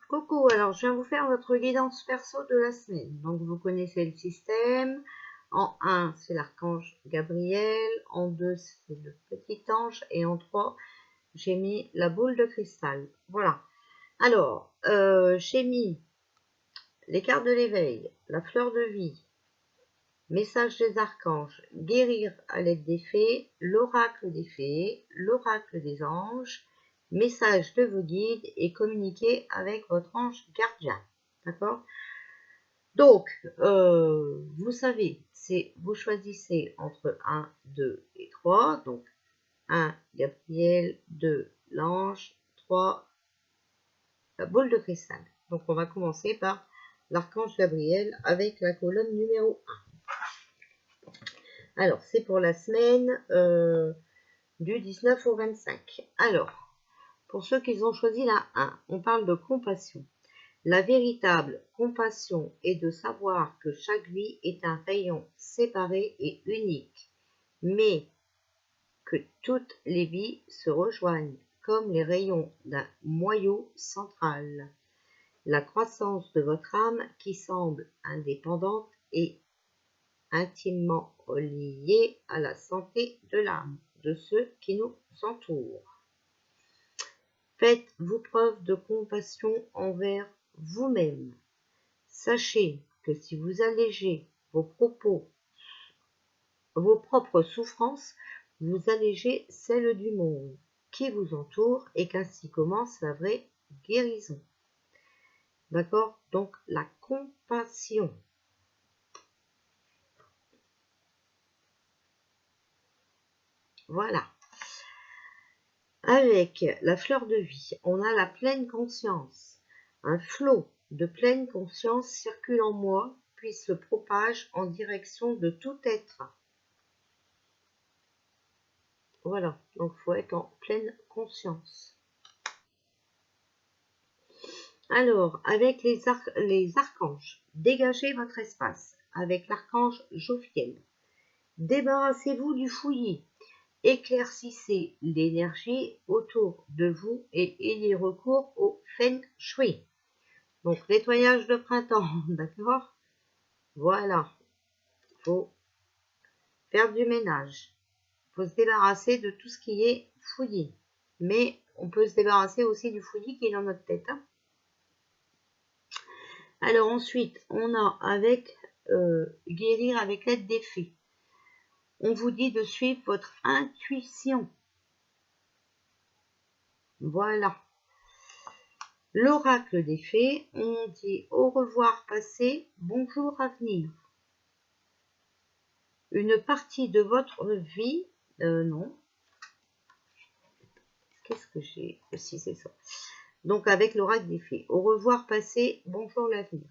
Coucou, alors je viens vous faire votre guidance perso de la semaine. Donc vous connaissez le système. En 1, c'est l'archange Gabriel. En 2, c'est le petit ange. Et en 3, j'ai mis la boule de cristal. Voilà. Alors, j'ai mis les cartes de l'éveil, la fleur de vie, message des archanges, guérir à l'aide des fées, l'oracle des fées, l'oracle des anges, message de vos guides et communiquer avec votre ange gardien. D'accord? Donc, vous savez, vous choisissez entre 1, 2 et 3. Donc, 1, Gabriel, 2, l'ange, 3, la boule de cristal. Donc, on va commencer par l'archange Gabriel avec la colonne numéro 1. Alors, c'est pour la semaine du 19 au 25. Alors, pour ceux qui ont choisi la 1, on parle de compassion. La véritable compassion est de savoir que chaque vie est un rayon séparé et unique, mais que toutes les vies se rejoignent comme les rayons d'un moyau central. La croissance de votre âme qui semble indépendante est intimement liée à la santé de l'âme de ceux qui nous entourent. Faites-vous preuve de compassion envers vous-même. Sachez que si vous allégez vos propres souffrances, vous allégez celles du monde qui vous entoure et qu'ainsi commence la vraie guérison. D'accord? Donc la compassion. Voilà. Avec la fleur de vie, on a la pleine conscience. Un flot de pleine conscience circule en moi, puis se propage en direction de tout être. Voilà, donc il faut être en pleine conscience. Alors, avec les archanges, dégagez votre espace avec l'archange Jophiel. Débarrassez-vous du fouillis. Éclaircissez l'énergie autour de vous et ayez recours au Feng Shui. Donc, nettoyage de printemps, d'accord? Voilà, il faut faire du ménage. Il faut se débarrasser de tout ce qui est fouillis. Mais on peut se débarrasser aussi du fouillis qui est dans notre tête. Hein. Alors ensuite, on a avec guérir avec l'aide des fées. On vous dit de suivre votre intuition. Voilà. L'oracle des fées, on dit au revoir passé, bonjour avenir. Une partie de votre vie, non. Qu'est-ce que j'ai aussi, c'est ça. Donc avec l'oracle des fées, au revoir passé, bonjour l'avenir.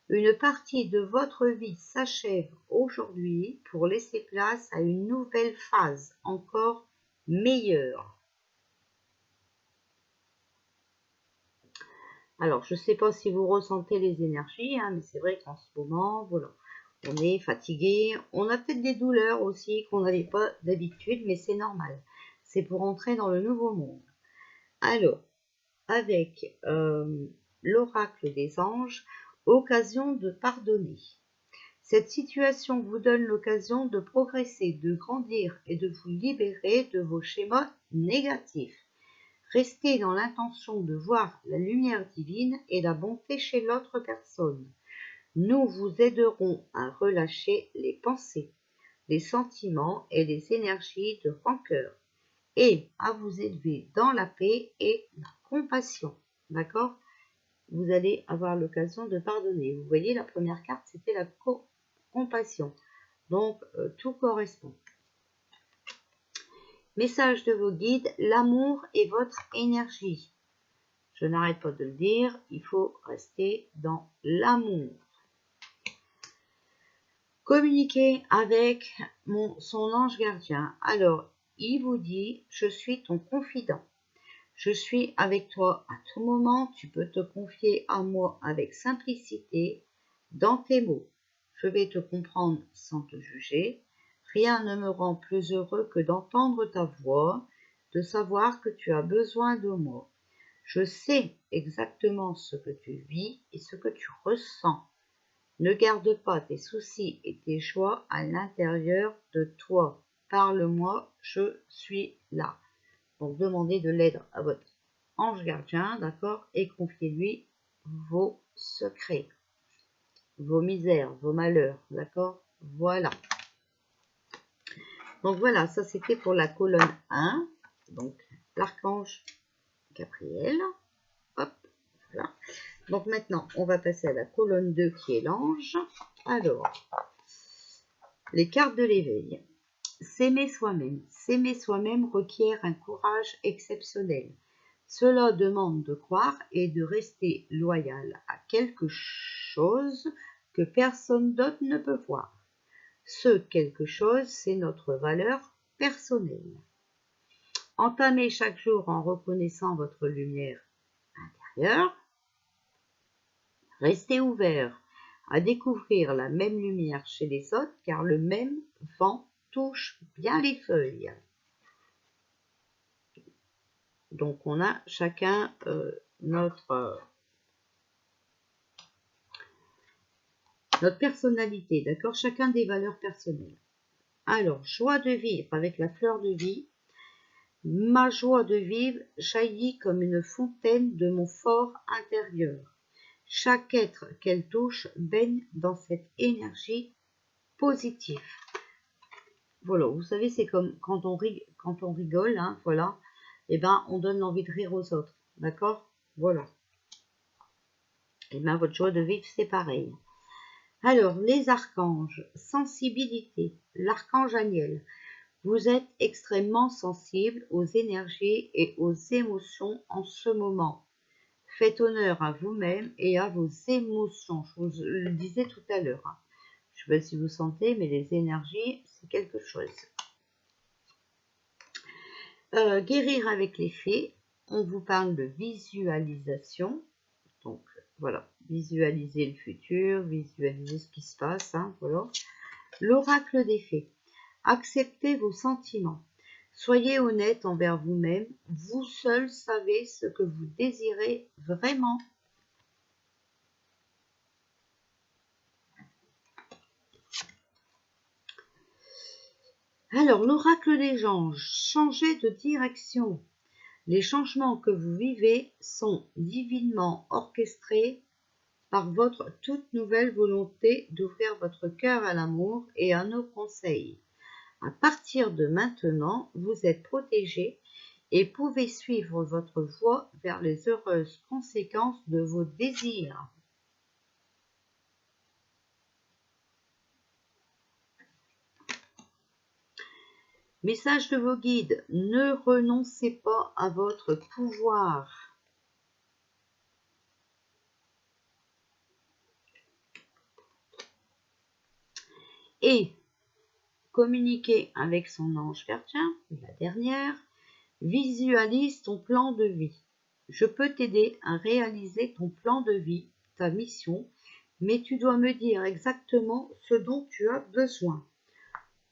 Une partie de votre vie s'achève aujourd'hui pour laisser place à une nouvelle phase encore meilleure. Alors, je ne sais pas si vous ressentez les énergies, hein, mais c'est vrai qu'en ce moment, voilà, on est fatigué. On a peut-être des douleurs aussi qu'on n'avait pas d'habitude, mais c'est normal. C'est pour entrer dans le nouveau monde. Alors, avec l'oracle des anges, occasion de pardonner. Cette situation vous donne l'occasion de progresser, de grandir et de vous libérer de vos schémas négatifs. Restez dans l'intention de voir la lumière divine et la bonté chez l'autre personne. Nous vous aiderons à relâcher les pensées, les sentiments et les énergies de rancœur et à vous élever dans la paix et la compassion. D'accord? Vous allez avoir l'occasion de pardonner. Vous voyez, la première carte, c'était la compassion. Donc, tout correspond. Message de vos guides, l'amour est votre énergie. Je n'arrête pas de le dire, il faut rester dans l'amour. Communiquer avec son ange gardien. Alors, il vous dit, je suis ton confident. Je suis avec toi à tout moment, tu peux te confier à moi avec simplicité dans tes mots. Je vais te comprendre sans te juger. Rien ne me rend plus heureux que d'entendre ta voix, de savoir que tu as besoin de moi. Je sais exactement ce que tu vis et ce que tu ressens. Ne garde pas tes soucis et tes joies à l'intérieur de toi. Parle-moi, je suis là. Donc, demandez de l'aide à votre ange gardien, d'accord, et confiez-lui vos secrets, vos misères, vos malheurs, d'accord. Voilà. Donc, voilà, ça c'était pour la colonne 1. Donc, l'archange Gabriel. Hop, voilà. Donc, maintenant, on va passer à la colonne 2 qui est l'ange. Alors, les cartes de l'éveil. S'aimer soi-même. S'aimer soi-même requiert un courage exceptionnel. Cela demande de croire et de rester loyal à quelque chose que personne d'autre ne peut voir. Ce quelque chose, c'est notre valeur personnelle. Entamez chaque jour en reconnaissant votre lumière intérieure. Restez ouvert à découvrir la même lumière chez les autres, car le même vent touche bien les feuilles. Donc on a chacun notre personnalité, d'accord? Chacun des valeurs personnelles. Alors, joie de vivre avec la fleur de vie. Ma joie de vivre jaillit comme une fontaine de mon fort intérieur. Chaque être qu'elle touche baigne dans cette énergie positive. Voilà, vous savez, c'est comme quand on rigole, hein, voilà, et ben on donne envie de rire aux autres, d'accord? Voilà. Et bien votre joie de vivre, c'est pareil. Alors, les archanges, sensibilité, l'archange Aniel. Vous êtes extrêmement sensible aux énergies et aux émotions en ce moment. Faites honneur à vous-même et à vos émotions. Je vous le disais tout à l'heure. Hein. Je ne sais pas si vous sentez, mais les énergies, c'est quelque chose. Guérir avec les fées. On vous parle de visualisation. Donc, voilà. Visualiser le futur, visualiser ce qui se passe. Hein, voilà. L'oracle des fées. Acceptez vos sentiments. Soyez honnête envers vous-même. Vous seul savez ce que vous désirez vraiment. Alors, l'oracle des anges. Changez de direction. Les changements que vous vivez sont divinement orchestrés par votre toute nouvelle volonté d'ouvrir votre cœur à l'amour et à nos conseils. À partir de maintenant, vous êtes protégé et pouvez suivre votre voie vers les heureuses conséquences de vos désirs. Message de vos guides, ne renoncez pas à votre pouvoir. Et communiquez avec son ange gardien, la dernière, visualise ton plan de vie. Je peux t'aider à réaliser ton plan de vie, ta mission, mais tu dois me dire exactement ce dont tu as besoin.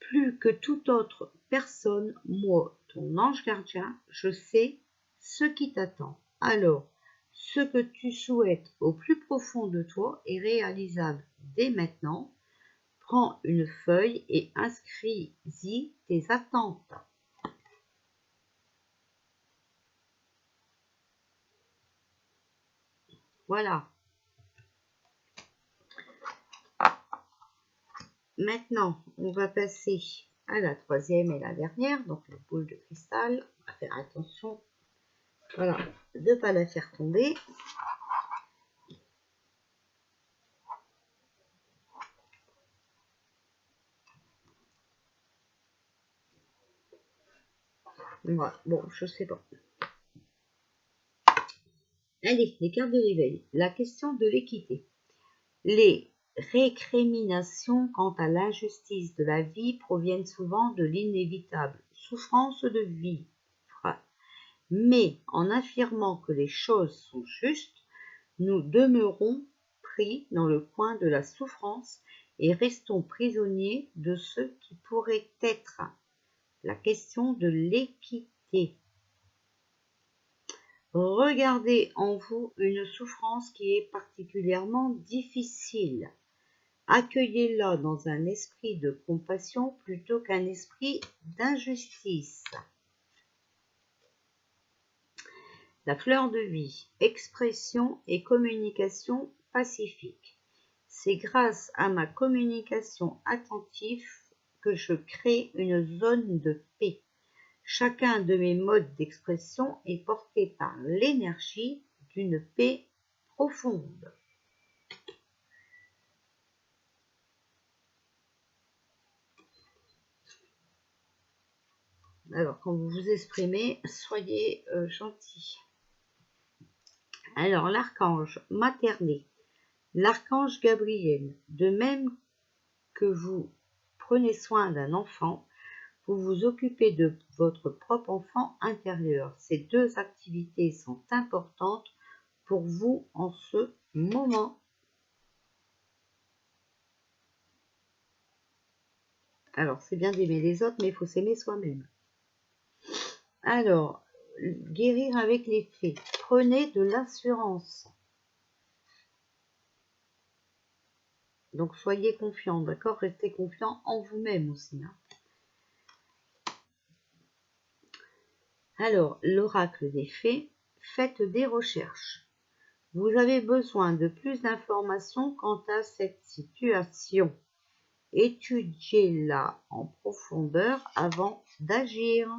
Plus que toute autre personne, moi, ton ange gardien, je sais ce qui t'attend. Alors, ce que tu souhaites au plus profond de toi est réalisable dès maintenant. Prends une feuille et inscris-y tes attentes. Voilà. Maintenant, on va passer à la troisième et la dernière, donc la boule de cristal. On va faire attention, voilà, de ne pas la faire tomber. Voilà. Bon, je sais pas. Allez, les cartes de l'éveil. La question de l'équité. Les récriminations quant à l'injustice de la vie proviennent souvent de l'inévitable souffrance de vivre. Mais en affirmant que les choses sont justes, nous demeurons pris dans le coin de la souffrance et restons prisonniers de ce qui pourrait être. La question de l'équité. Regardez en vous une souffrance qui est particulièrement difficile. Accueillez-la dans un esprit de compassion plutôt qu'un esprit d'injustice. La fleur de vie, expression et communication pacifique. C'est grâce à ma communication attentive que je crée une zone de paix. Chacun de mes modes d'expression est porté par l'énergie d'une paix profonde. Alors, quand vous vous exprimez, soyez gentil. Alors, l'archange materné, l'archange Gabriel, de même que vous prenez soin d'un enfant, vous vous occupez de votre propre enfant intérieur. Ces deux activités sont importantes pour vous en ce moment. Alors, c'est bien d'aimer les autres, mais il faut s'aimer soi-même. Alors, guérir avec les fées. Prenez de l'assurance. Donc, soyez confiants, d'accord? Restez confiants en vous-même aussi. Hein. Alors, l'oracle des fées. Faites des recherches. Vous avez besoin de plus d'informations quant à cette situation. Étudiez-la en profondeur avant d'agir.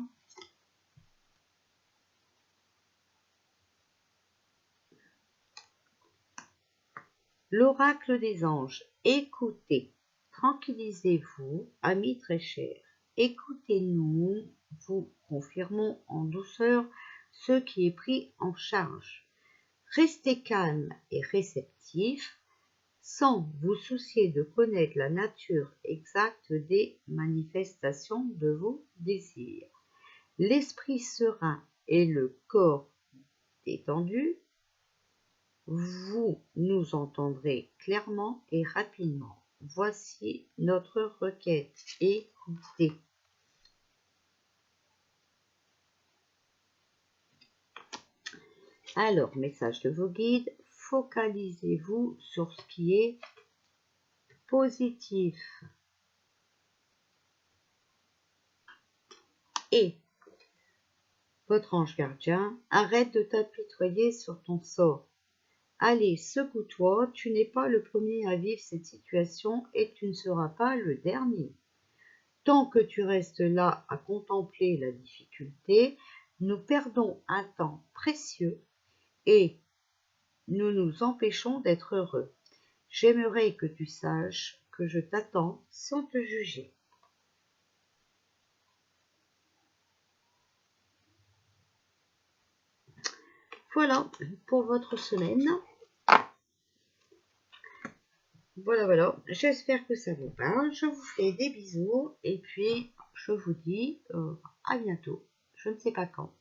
L'oracle des anges. Écoutez, tranquillisez-vous, amis très chers. Écoutez-nous, vous confirmons en douceur ce qui est pris en charge. Restez calme et réceptif, sans vous soucier de connaître la nature exacte des manifestations de vos désirs. L'esprit serein et le corps détendu, vous nous entendrez clairement et rapidement. Voici notre requête. Écoutez. Alors, message de vos guides, focalisez-vous sur ce qui est positif. Et votre ange gardien, arrête de t'apitoyer sur ton sort. Allez, secoue-toi, tu n'es pas le premier à vivre cette situation et tu ne seras pas le dernier. Tant que tu restes là à contempler la difficulté, nous perdons un temps précieux et nous nous empêchons d'être heureux. J'aimerais que tu saches que je t'attends sans te juger. Voilà pour votre semaine. Voilà. J'espère que ça vous parle. Je vous fais des bisous et puis je vous dis à bientôt. Je ne sais pas quand.